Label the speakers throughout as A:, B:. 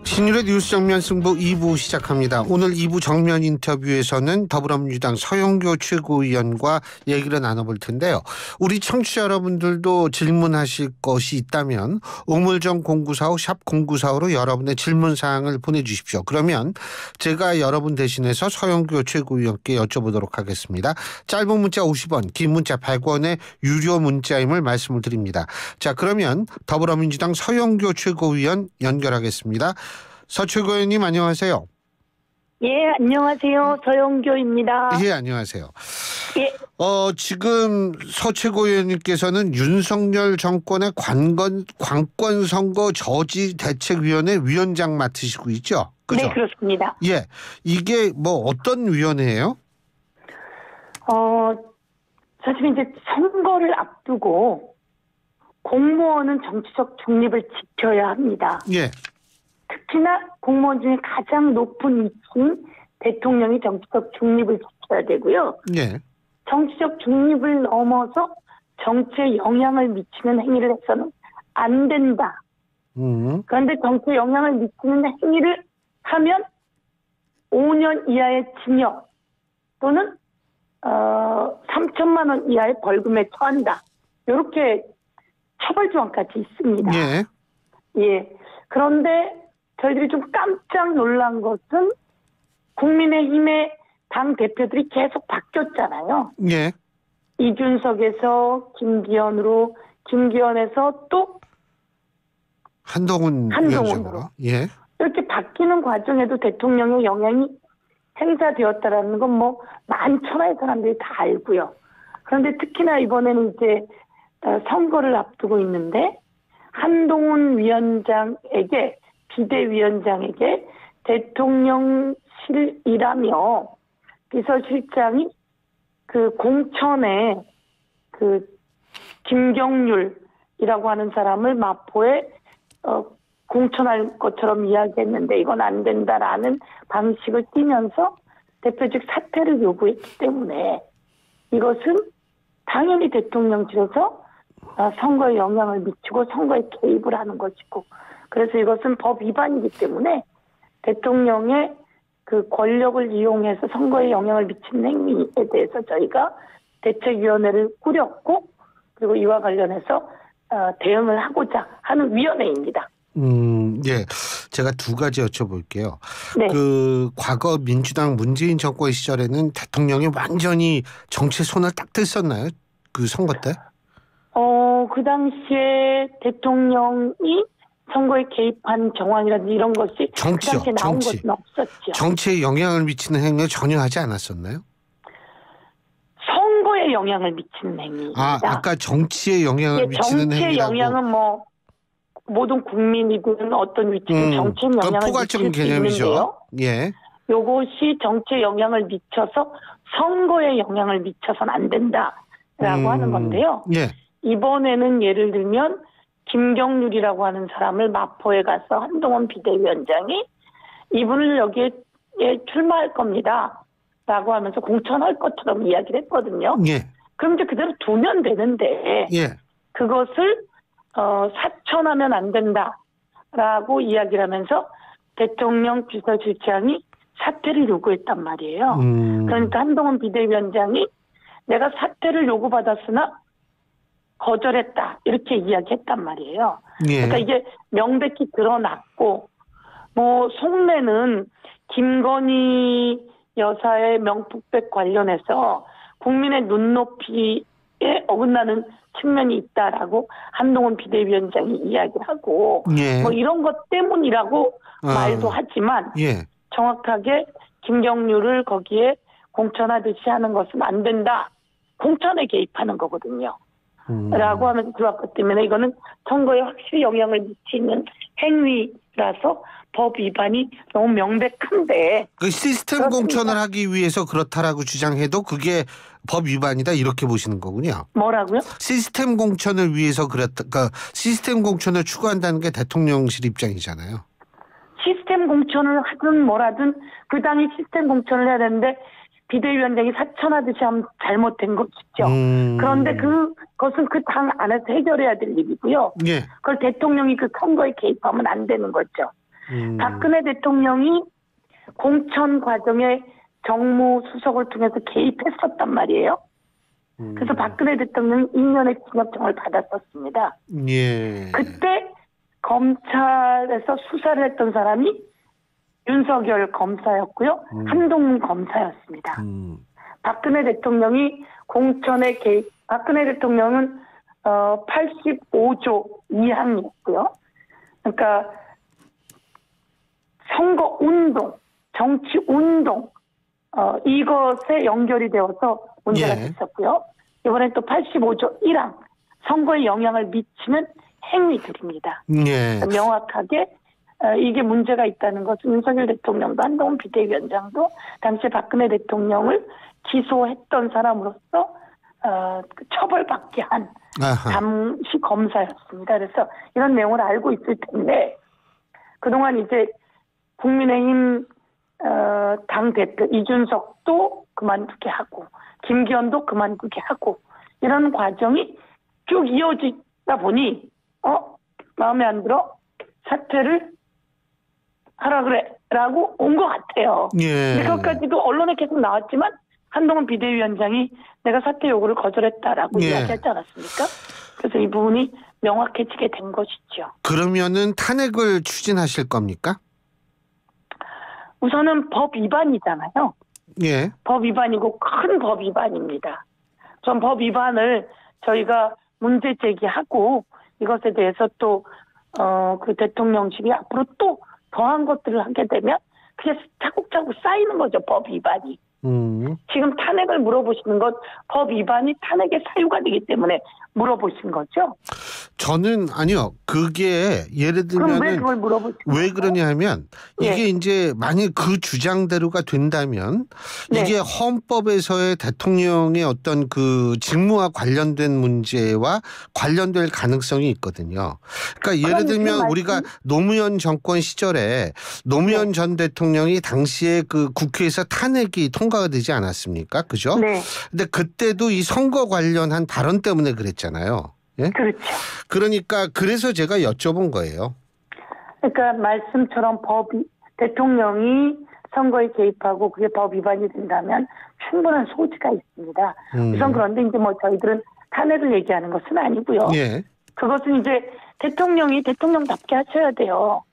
A: 신율의 뉴스 정면 승부 2부 시작합니다. 오늘 2부 정면 인터뷰에서는 더불어민주당 서영교 최고위원과 얘기를 나눠볼 텐데요. 우리 청취자 여러분들도 질문하실 것이 있다면 우물정 0945 샵 0945로 여러분의 질문사항을 보내주십시오. 그러면 제가 여러분 대신해서 서영교 최고위원께 여쭤보도록 하겠습니다. 짧은 문자 50원, 긴 문자 100원의 유료 문자임을 말씀을 드립니다. 자, 그러면 더불어민주당 서영교 최고위원 연결하겠습니다. 서 최고위원님 안녕하세요.
B: 예, 안녕하세요. 서영교입니다.
A: 예, 안녕하세요.
B: 예.
A: 지금 서 최고위원님께서는 윤석열 정권의 관권 선거 저지 대책위원회 위원장 맡으시고 있죠? 그죠?
B: 네, 그렇습니다.
A: 예, 이게 뭐 어떤 위원회예요?
B: 사실 이제 선거를 앞두고 공무원은 정치적 중립을 지켜야 합니다.
A: 예.
B: 특히나 공무원 중에 가장 높은 위치인 대통령이 정치적 중립을 지켜야 되고요.
A: 예.
B: 정치적 중립을 넘어서 정치에 영향을 미치는 행위를 해서는 안 된다. 그런데 정치에 영향을 미치는 행위를 하면 5년 이하의 징역 또는 3천만 원 이하의 벌금에 처한다. 이렇게 처벌 조항까지 있습니다.
A: 예.
B: 예. 그런데 저희들이 좀 깜짝 놀란 것은 국민의힘의 당 대표들이 계속 바뀌었잖아요.
A: 예.
B: 이준석에서 김기현으로, 김기현에서 또
A: 한동훈 위원장으로. 예.
B: 이렇게 바뀌는 과정에도 대통령의 영향이 행사되었다라는 건 뭐 만천하의 사람들이 다 알고요. 그런데 특히나 이번에는 이제 선거를 앞두고 있는데 한동훈 위원장에게 비대위원장에게 대통령실이라며 비서실장이 그 공천에 그 김경률이라고 하는 사람을 마포에 공천할 것처럼 이야기했는데 이건 안 된다라는 방식을 띠면서 대표직 사퇴를 요구했기 때문에 이것은 당연히 대통령실에서 선거에 영향을 미치고 선거에 개입을 하는 것이고 그래서 이것은 법 위반이기 때문에 대통령의 그 권력을 이용해서 선거에 영향을 미치는 행위에 대해서 저희가 대책위원회를 꾸렸고 그리고 이와 관련해서 대응을 하고자 하는 위원회입니다.
A: 예. 제가 두 가지 여쭤볼게요.
B: 네.
A: 그 과거 민주당 문재인 정권 시절에는 대통령이 완전히 정치에 손을 딱 댔었나요? 그 선거 때?
B: 그 당시에 대통령이 선거에 개입한 정황이라든지 이런 것이
A: 정치요.
B: 그 당시에 나온 것은 없었죠.
A: 정치에 영향을 미치는 행위를 전혀 하지 않았었나요?
B: 선거에 영향을 미치는 행위입니다.
A: 아까 정치에 영향을 미치는
B: 정치의
A: 행위라고.
B: 영향은 뭐 모든 국민이든 어떤 위치든 정치에 영향을
A: 포괄적인
B: 미칠 수
A: 개념이죠.
B: 있는데요.
A: 예.
B: 이것이 정치에 영향을 미쳐서 선거에 영향을 미쳐서는 안 된다라고 하는 건데요.
A: 예.
B: 이번에는 예를 들면 김경률이라고 하는 사람을 마포에 가서 한동훈 비대위원장이 이분을 여기에 출마할 겁니다. 라고 하면서 공천할 것처럼 이야기를 했거든요.
A: 예.
B: 그럼 이제 그대로 두면 되는데
A: 예.
B: 그것을 사천하면 안 된다라고 이야기를 하면서 대통령 비서실장이 사퇴를 요구했단 말이에요. 그러니까 한동훈 비대위원장이 내가 사퇴를 요구받았으나 거절했다 이렇게 이야기했단 말이에요.
A: 예.
B: 그러니까 이게 명백히 드러났고 뭐 속내는 김건희 여사의 명품백 관련해서 국민의 눈높이에 어긋나는 측면이 있다라고 한동훈 비대위원장이 이야기를 하고
A: 예.
B: 뭐 이런 것 때문이라고 말도 하지만
A: 예.
B: 정확하게 김경률을 거기에 공천하듯이 하는 것은 안 된다. 공천에 개입하는 거거든요. 라고 하면서 들어왔기 때문에 이거는 선거에 확실히 영향을 미치는 행위라서 법 위반이 너무 명백한데
A: 그 시스템
B: 그렇습니다.
A: 공천을 하기 위해서 그렇다라고 주장해도 그게 법 위반이다 이렇게 보시는 거군요.
B: 뭐라고요?
A: 시스템 공천을 위해서 그러니까 시스템 공천을 추구한다는 게 대통령실 입장이잖아요.
B: 시스템 공천을 하든 뭐라든 그 당이 시스템 공천을 해야 되는데 비대위원장이 사천하듯이 하면 잘못된 것이죠. 그런데 그것은 그 당 안에서 해결해야 될 일이고요.
A: 예.
B: 그걸 대통령이 그 선거에 개입하면 안 되는 거죠. 박근혜 대통령이 공천 과정에 정무수석을 통해서 개입했었단 말이에요. 그래서 박근혜 대통령이 2년의 징역형을 받았었습니다.
A: 예.
B: 그때 검찰에서 수사를 했던 사람이 윤석열 검사였고요. 한동훈 검사였습니다. 박근혜 대통령이 공천에 개입, 박근혜 대통령은 85조 2항이었고요. 그러니까 선거 운동, 정치 운동 이것에 연결이 되어서 문제가 됐었고요. 이번에 또 85조 1항 선거에 영향을 미치는 행위들입니다.
A: 예.
B: 명확하게 이게 문제가 있다는 것은 윤석열 대통령도 한동훈 비대위원장도 당시 박근혜 대통령을 기소했던 사람으로서 처벌받게 한 당시 검사였습니다. 그래서 이런 내용을 알고 있을 텐데 그동안 이제 국민의힘 당대표 이준석도 그만두게 하고 김기현도 그만두게 하고 이런 과정이 쭉 이어지다 보니 마음에 안 들어 사퇴를 하라 그래 라고 온 것 같아요.
A: 예.
B: 근데 그것까지도 언론에 계속 나왔지만 한동훈 비대위원장이 내가 사퇴 요구를 거절했다라고 이야기하지 않았습니까? 그래서 이 부분이 명확해지게 된 것이죠.
A: 그러면은 탄핵을 추진하실 겁니까?
B: 우선은 법 위반이잖아요.
A: 예.
B: 법 위반이고 큰 법 위반입니다. 전 법 위반을 저희가 문제 제기하고 이것에 대해서 또 그 대통령실이 앞으로 또 더한 것들을 하게 되면 그게 차곡차곡 쌓이는 거죠. 법 위반이. 지금 탄핵을 물어보시는 것 법 위반이 탄핵의 사유가 되기 때문에 물어보신 거죠?
A: 저는 아니요. 그게 예를
B: 그럼 왜
A: 들면은
B: 그걸 물어보신
A: 왜 그러냐 하면 이게
B: 예.
A: 이제 만약 그 주장대로가 된다면
B: 네.
A: 이게 헌법에서의 대통령의 어떤 그 직무와 관련된 문제와 관련될 가능성이 있거든요. 그러니까 예를 들면 우리가 노무현 정권 시절에 노무현 전 대통령이 당시에 그 국회에서 탄핵이 통과가 되지 않았습니까? 그죠?
B: 네.
A: 근데 그때도 이 선거 관련한 발언 때문에 그랬잖아요. 예?
B: 그렇죠.
A: 그러니까 그래서 제가 여쭤본 거예요.
B: 그러니까 말씀처럼 대통령이 선거에 개입하고 그게 법 위반이 된다면 충분한 소지가 있습니다. 우선 그런데 이제 뭐 저희들은 탄핵을 얘기하는 것은 아니고요.
A: 예.
B: 그것은 이제 대통령이 대통령답게 하셔야 돼요.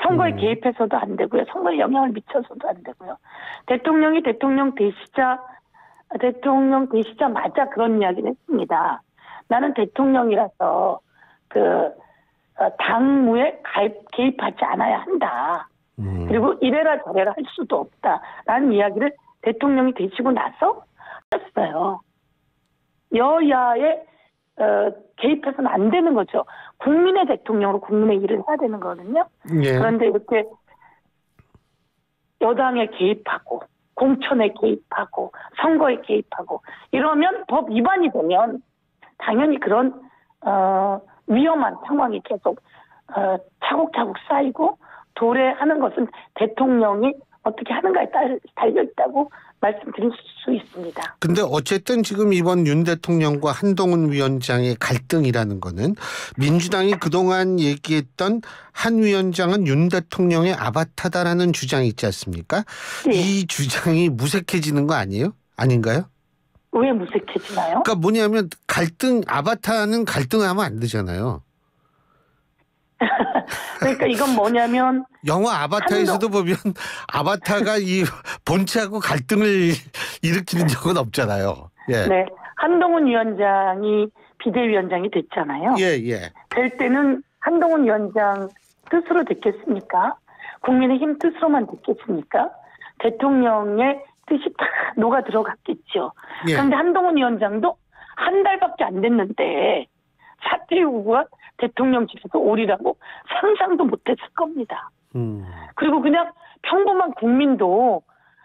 B: 선거에 개입해서도 안 되고요. 선거에 영향을 미쳐서도 안 되고요. 대통령이 대통령 되시자마자 그런 이야기를 했습니다. 나는 대통령이라서 당무에 개입하지 않아야 한다. 그리고 이래라 저래라 할 수도 없다라는 이야기를 대통령이 되시고 나서 했어요. 여야에 개입해서는 안 되는 거죠. 국민의 대통령으로 국민의 일을 해야 되는 거거든요.
A: 예.
B: 그런데 이렇게 여당에 개입하고 공천에 개입하고 선거에 개입하고 이러면 법 위반이 되면 당연히 그런 위험한 상황이 계속 차곡차곡 쌓이고 도래하는 것은 대통령이 어떻게 하는가에 달려있다고 말씀드릴 수 있습니다.
A: 근데 어쨌든 지금 이번 윤 대통령과 한동훈 위원장의 갈등이라는 거는 민주당이 그동안 얘기했던 한 위원장은 윤 대통령의 아바타다라는 주장이 있지 않습니까?
B: 네.
A: 이 주장이 무색해지는 거 아니에요? 아닌가요?
B: 왜 무색해지나요?
A: 그러니까 뭐냐면 아바타는 갈등을 하면 안 되잖아요.
B: 그러니까 이건 뭐냐면
A: 영화 아바타에서도 보면 아바타가 이 본체하고 갈등을 일으키는 적은 없잖아요. 예.
B: 네, 한동훈 위원장이 비대위원장이 됐잖아요.
A: 예, 예.
B: 될 때는 한동훈 위원장 뜻으로 됐겠습니까? 국민의힘 뜻으로만 됐겠습니까? 대통령의 뜻이 다 녹아 들어갔겠죠.
A: 예.
B: 그런데 한동훈 위원장도 한 달밖에 안 됐는데 사퇴 요구가 대통령실에서 오리라고 상상도 못했을 겁니다. 그리고 그냥 평범한 국민도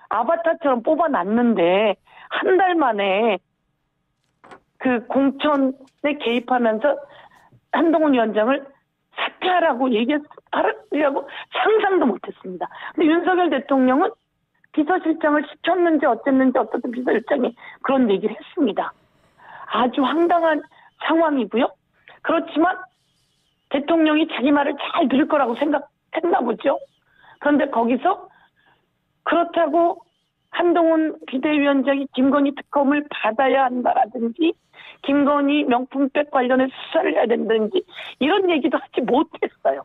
B: 아바타처럼 뽑아놨는데 한 달 만에 그 공천에 개입하면서 한동훈 위원장을 사퇴하라고 얘기하라고 상상도 못했습니다. 근데 윤석열 대통령은 비서실장을 시켰는지 어쨌는지 어떻든 비서실장이 그런 얘기를 했습니다. 아주 황당한 상황이고요. 그렇지만 대통령이 자기 말을 잘 들을 거라고 했나 보죠. 그런데 거기서 그렇다고 한동훈 비대위원장이 김건희 특검을 받아야 한다라든지 김건희 명품백 관련해 수사를 해야 된다든지 이런 얘기도 하지 못했어요.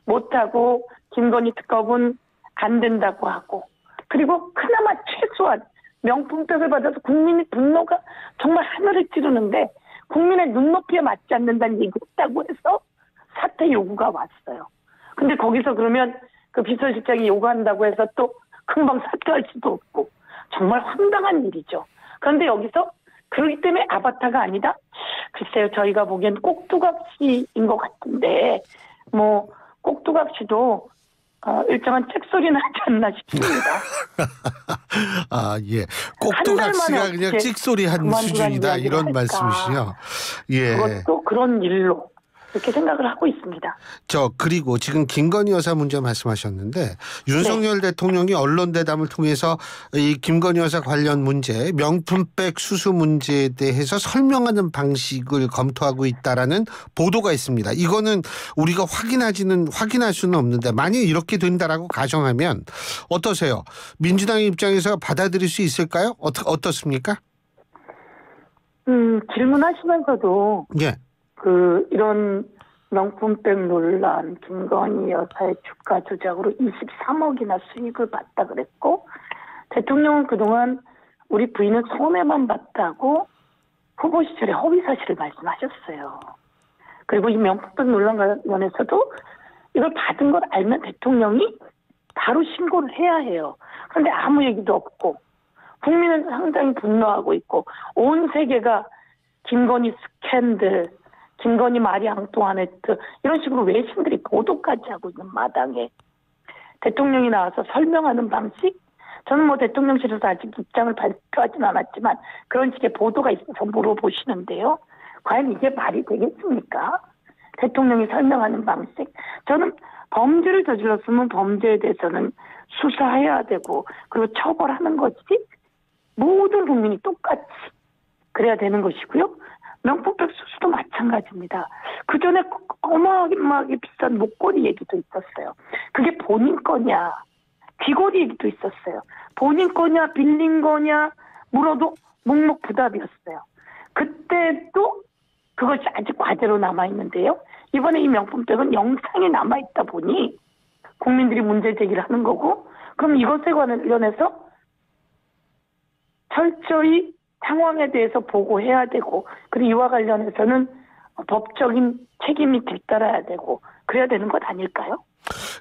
B: 못하고 김건희 특검은 안 된다고 하고, 그리고 그나마 최소한 명품백을 받아서 국민의 분노가 정말 하늘을 찌르는데 국민의 눈높이에 맞지 않는다는 얘기를 했다고 해서 사퇴 요구가 왔어요. 근데 거기서 그러면 그 비서실장이 요구한다고 해서 또 금방 사퇴할 수도 없고 정말 황당한 일이죠. 그런데 여기서 그러기 때문에 아바타가 아니다? 글쎄요, 저희가 보기엔 꼭두각시인 것 같은데 뭐 꼭두각시도 일정한 책소리 나지 않나 싶습니다.
A: 아, 예. 꼭두각시가 그냥 찍소리한 수준이다 이런 말씀이시죠. 예.
B: 그것도 그런 일로 이렇게 생각을 하고 있습니다.
A: 그리고 지금 김건희 여사 문제 말씀하셨는데 윤석열 대통령이 언론 대담을 통해서 이 김건희 여사 관련 문제, 명품백 수수 문제에 대해서 설명하는 방식을 검토하고 있다라는 보도가 있습니다. 이거는 우리가 확인할 수는 없는데 만약 이렇게 된다라고 가정하면 어떠세요? 민주당의 입장에서 받아들일 수 있을까요? 어떻습니까?
B: 질문하시면서도
A: 예.
B: 이런 명품백 논란, 김건희 여사의 주가 조작으로 23억이나 수익을 봤다 그랬고, 대통령은 그동안 우리 부인은 손해만 봤다고 후보 시절에 허위 사실을 말씀하셨어요. 그리고 이 명품백 논란 관련해서도 이걸 받은 걸 알면 대통령이 바로 신고를 해야 해요. 그런데 아무 얘기도 없고 국민은 상당히 분노하고 있고 온 세계가 김건희 스캔들, 김건희 마리 앙뚜아네트 이런 식으로 외신들이 보도까지 하고 있는 마당에 대통령이 나와서 설명하는 방식, 저는 뭐 대통령실에서 아직 입장을 발표하진 않았지만 그런 식의 보도가 있어서 물어보시는데요. 과연 이게 말이 되겠습니까? 대통령이 설명하는 방식. 저는 범죄를 저질렀으면 범죄에 대해서는 수사해야 되고 그리고 처벌하는 것이 모든 국민이 똑같이 그래야 되는 것이고요. 명품백 수수도 마찬가지입니다. 그 전에 어마어마하게 비싼 목걸이 얘기도 있었어요. 그게 본인 거냐, 귀걸이 얘기도 있었어요. 본인 거냐, 빌린 거냐 물어도 묵묵부답이었어요. 그때도 그것이 아직 과제로 남아있는데요. 이번에 이 명품백은 영상이 남아있다 보니 국민들이 문제 제기를 하는 거고, 그럼 이것에 관련해서 철저히 상황에 대해서 보고해야 되고, 그리고 이와 관련해서는 법적인 책임이 뒤따라야 되고 그래야 되는 것 아닐까요?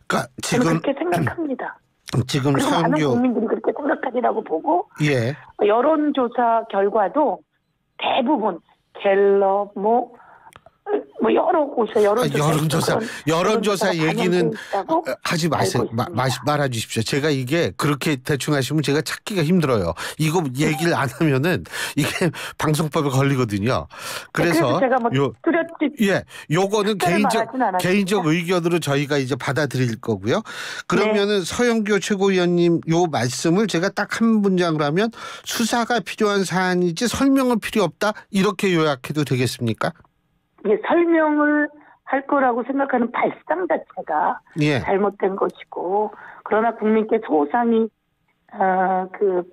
A: 그러니까 지금
B: 저는 그렇게 생각합니다.
A: 지금
B: 그리고 많은
A: 서영교
B: 국민들이 그렇게 생각하리라고 보고,
A: 예.
B: 여론조사 결과도 대부분 갤럽 여러 곳에
A: 여론조사 얘기는 하지 마세요. 말아주십시오. 제가 이게 그렇게 대충 하시면 제가 찾기가 힘들어요. 이거 얘기를 안 하면은 이게 방송법에 걸리거든요. 그래서
B: 제가 뚜렷이
A: 요거는 개인적 의견으로 저희가 이제 받아들일 거고요. 그러면은 서영교 최고위원님 요 말씀을 제가 딱 한 문장으로 하면 수사가 필요한 사안이지 설명은 필요 없다 이렇게 요약해도 되겠습니까?
B: 설명을 할 거라고 생각하는 발상 자체가 잘못된 것이고, 그러나 국민께 소상히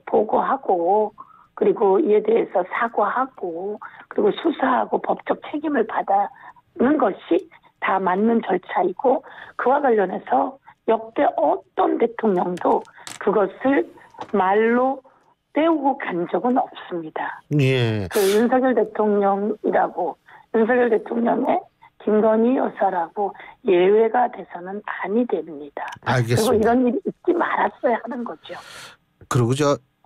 B: 보고하고 그리고 이에 대해서 사과하고 그리고 수사하고 법적 책임을 받는 것이 다 맞는 절차이고, 그와 관련해서 역대 어떤 대통령도 그것을 말로 때우고 간 적은 없습니다.
A: 예.
B: 윤석열 대통령의 김건희 여사라고 예외가 돼서는 아니 됩니다.
A: 알겠습니다.
B: 그리고 이런 일이 있지 말았어야 하는 거죠.
A: 그리고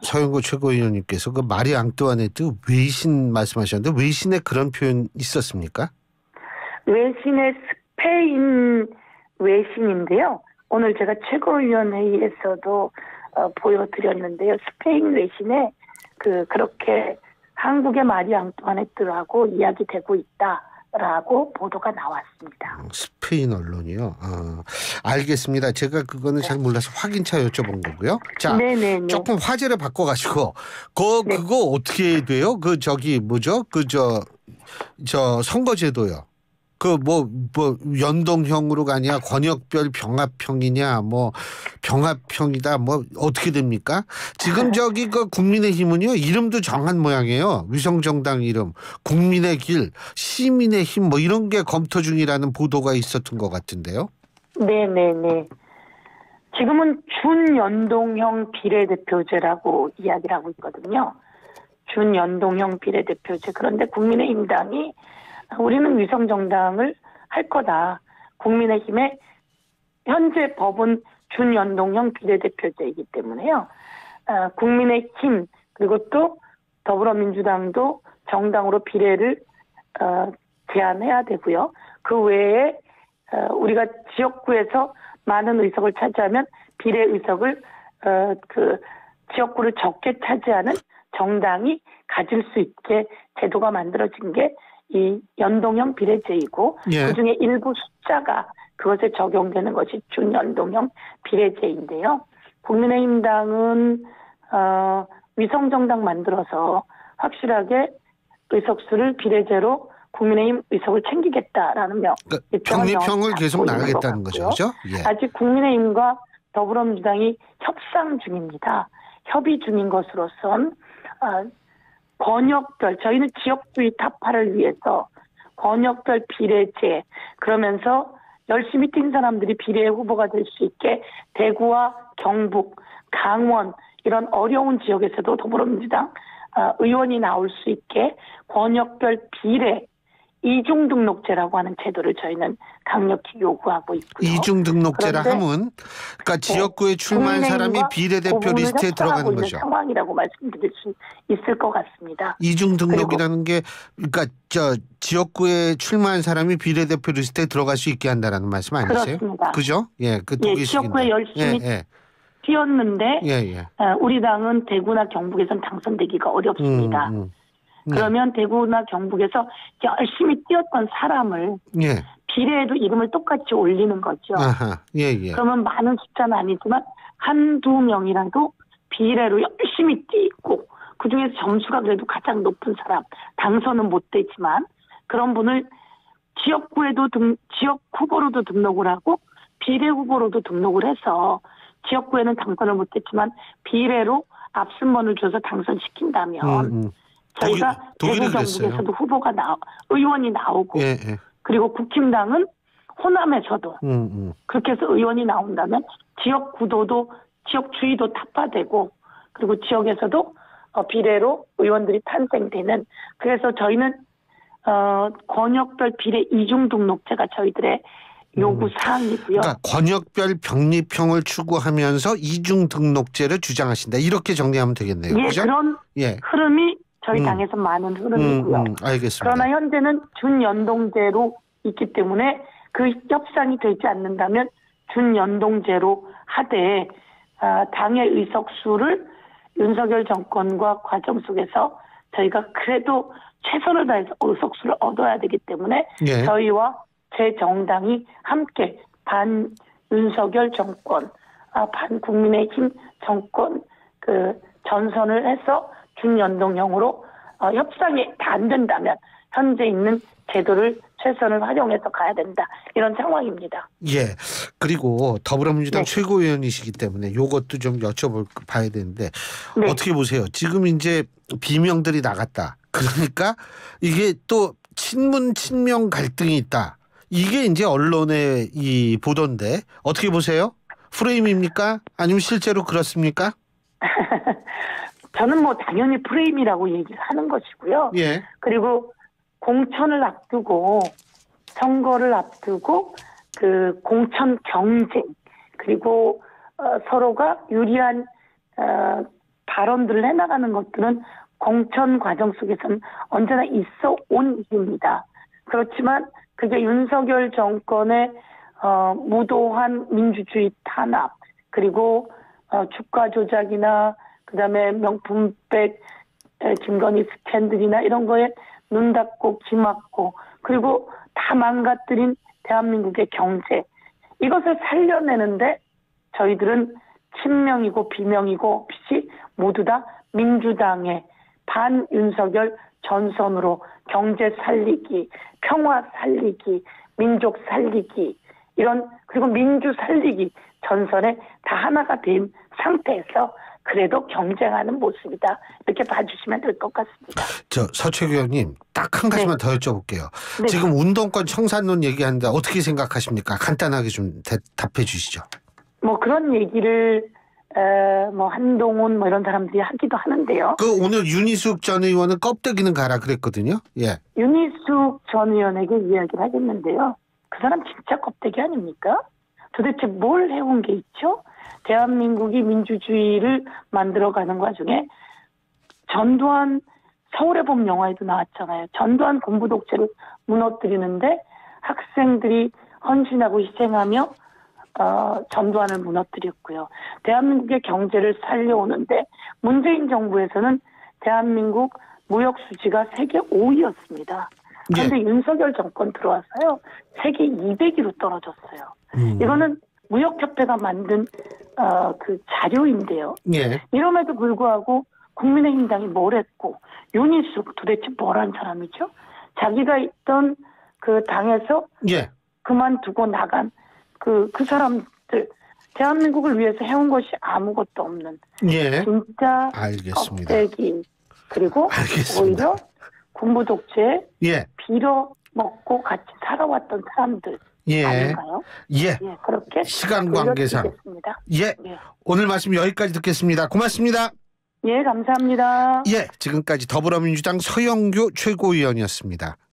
A: 서영교 최고위원님께서 그 마리 앙뚜아네트 외신 말씀하셨는데 외신에 그런 표현 있었습니까? 외신의
B: 스페인 외신인데요. 오늘 제가 최고위원 회의에서도 보여드렸는데요. 스페인 외신에 그렇게 한국의 마리 앙뚜아네트라고 이야기되고 있다라고 보도가 나왔습니다.
A: 스페인 언론이요? 알겠습니다. 제가 그거는 잘 몰라서 확인차 여쭤본 거고요. 자,
B: 네네네.
A: 조금 화제를 바꿔가지고 그거 어떻게 돼요? 선거제도요. 연동형으로 가냐, 권역별 병합형이냐, 뭐 병합형이다, 뭐 어떻게 됩니까? 지금 저기 그 국민의힘은요 이름도 정한 모양이에요. 위성정당 이름, 국민의 길, 시민의 힘 뭐 이런 게 검토 중이라는 보도가 있었던 것 같은데요.
B: 네네네. 지금은 준연동형 비례대표제라고 이야기를 하고 있거든요. 준연동형 비례대표제. 그런데 국민의힘당이 우리는 위성정당을 할 거다. 국민의힘의 현재 법은 준연동형 비례대표제이기 때문에요. 국민의힘 그리고 또 더불어민주당도 정당으로 비례를 제한해야 되고요. 그 외에 우리가 지역구에서 많은 의석을 차지하면 비례 의석을 그 지역구를 적게 차지하는 정당이 가질 수 있게 제도가 만들어진 게 이 연동형 비례제이고
A: 예.
B: 그중에 일부 숫자가 그것에 적용되는 것이 준연동형 비례제인데요. 국민의힘당은 위성정당 만들어서 확실하게 의석수를 비례제로 국민의힘 의석을 챙기겠다라는
A: 병립형을 계속 나가겠다는 거죠, 그렇죠? 예.
B: 아직 국민의힘과 더불어민주당이 협상 중입니다. 협의 중인 것으로선 권역별, 저희는 지역주의 타파를 위해서 권역별 비례제, 그러면서 열심히 뛴 사람들이 비례 후보가 될 수 있게 대구와 경북, 강원 이런 어려운 지역에서도 더불어민주당 의원이 나올 수 있게 권역별 비례 이중등록제라고 하는 제도를 저희는 강력히 요구하고 있고요.
A: 이중등록제라 함은 그러니까 지역구에 출마한 사람이 비례대표 리스트에 들어가는 거죠.
B: 상황이라고 말씀드릴 수 있을 것 같습니다.
A: 이중등록이라는 게 그러니까 지역구에 출마한 사람이 비례대표 리스트에 들어갈 수 있게 한다라는 말씀 아니세요?
B: 그렇습니다.
A: 그죠? 예, 그 두 개씩인데.
B: 지역구에 열심히 뛰었는데 우리 당은 대구나 경북에선 당선되기가 어렵습니다. 그러면 대구나 경북에서 열심히 뛰었던 사람을 비례에도 이름을 똑같이 올리는 거죠.
A: 아하,
B: 그러면 많은 숫자는 아니지만 한두 명이라도 비례로 열심히 뛰고 그중에서 점수가 그래도 가장 높은 사람, 당선은 못 되지만 그런 분을 지역구에도 지역 후보로도 등록을 하고 비례 후보로도 등록을 해서 지역구에는 당선을 못했지만 비례로 앞순번을 줘서 당선시킨다면 저희가 대구 경북에서도 후보가 의원이 나오고 그리고 국힘당은 호남에서도 그렇게 해서 의원이 나온다면 지역 구도도 지역 주의도 타파되고 그리고 지역에서도 비례로 의원들이 탄생되는 그래서 저희는 권역별 비례 이중등록제가 저희들의 요구 사항이고요.
A: 그러니까 권역별 병립형을 추구하면서 이중등록제를 주장하신다. 이렇게 정리하면 되겠네요. 그렇죠?
B: 그런 흐름이 저희 당에서 많은 흐름이고요.
A: 알겠습니다.
B: 그러나 현재는 준연동제로 있기 때문에 그 협상이 되지 않는다면 준연동제로 하되 당의 의석수를 윤석열 정권과 과정 속에서 저희가 그래도 최선을 다해서 의석수를 얻어야 되기 때문에 저희와 제 정당이 함께 반 윤석열 정권, 반 국민의힘 정권 그 전선을 해서 준연동형으로 협상이 다 안 된다면 현재 있는 제도를 최선을 활용해서 가야 된다. 이런 상황입니다.
A: 예. 그리고 더불어민주당 최고위원이시기 때문에 이것도 좀 여쭤봐야 되는데 어떻게 보세요? 지금 이제 비명들이 나갔다. 그러니까 이게 또 친문 친명 갈등이 있다. 이게 이제 언론의 이 보도인데 어떻게 보세요? 프레임입니까? 아니면 실제로 그렇습니까?
B: 저는 뭐 당연히 프레임이라고 얘기를 하는 것이고요. 그리고 공천을 앞두고 선거를 앞두고 그 공천 경쟁 그리고 서로가 유리한 발언들을 해나가는 것들은 공천 과정 속에서는 언제나 있어 온 일입니다. 그렇지만 그게 윤석열 정권의 무도한 민주주의 탄압 그리고 주가 조작이나 그다음에 명품백 김건희 스캔들이나 이런 거에 눈 닫고 귀 막고 그리고 다 망가뜨린 대한민국의 경제 이것을 살려내는데 저희들은 친명이고 비명이고 없이 모두 다 민주당의 반윤석열 전선으로 경제 살리기, 평화 살리기, 민족 살리기 이런 그리고 민주 살리기 전선에 다 하나가 된 상태에서 그래도 경쟁하는 모습이다. 이렇게 봐주시면 될 것 같습니다.
A: 서채교 의원님 딱 한 가지만 더 여쭤볼게요.
B: 네.
A: 지금 운동권 청산론 얘기하는데 어떻게 생각하십니까? 간단하게 좀 답해 주시죠.
B: 뭐 그런 얘기를 뭐 한동훈 뭐 이런 사람들이 하기도 하는데요.
A: 오늘 윤희숙 전 의원은 껍데기는 가라 그랬거든요. 예.
B: 윤희숙 전 의원에게 이야기를 하겠는데요. 그 사람 진짜 껍데기 아닙니까? 도대체 뭘 해온 게 있죠? 대한민국이 민주주의를 만들어가는 과정에 전두환 서울의 봄 영화에도 나왔잖아요. 전두환 군부 독재를 무너뜨리는데 학생들이 헌신하고 희생하며 전두환을 무너뜨렸고요. 대한민국의 경제를 살려오는데 문재인 정부에서는 대한민국 무역 수지가 세계 5위였습니다. 그런데 윤석열 정권 들어와서요. 세계 200위로 떨어졌어요. 이거는 무역협회가 만든 그 자료인데요.
A: 예.
B: 이럼에도 불구하고 국민의힘당이 뭘 했고 윤희숙 도대체 뭘 한 사람이죠? 자기가 있던 그 당에서
A: 예.
B: 그만두고 나간 그 사람들 대한민국을 위해서 해온 것이 아무것도 없는
A: 예.
B: 진짜
A: 알겠습니다.
B: 껍데기 그리고
A: 알겠습니다.
B: 오히려 군부 독재에
A: 예.
B: 빌어먹고 같이 살아왔던 사람들
A: 예.
B: 아닌가요?
A: 예.
B: 예, 그렇게
A: 시간 관계상.
B: 올려드리겠습니다.
A: 예.
B: 예.
A: 오늘 말씀 여기까지 듣겠습니다. 고맙습니다.
B: 예, 감사합니다.
A: 예. 지금까지 더불어민주당 서영교 최고위원이었습니다.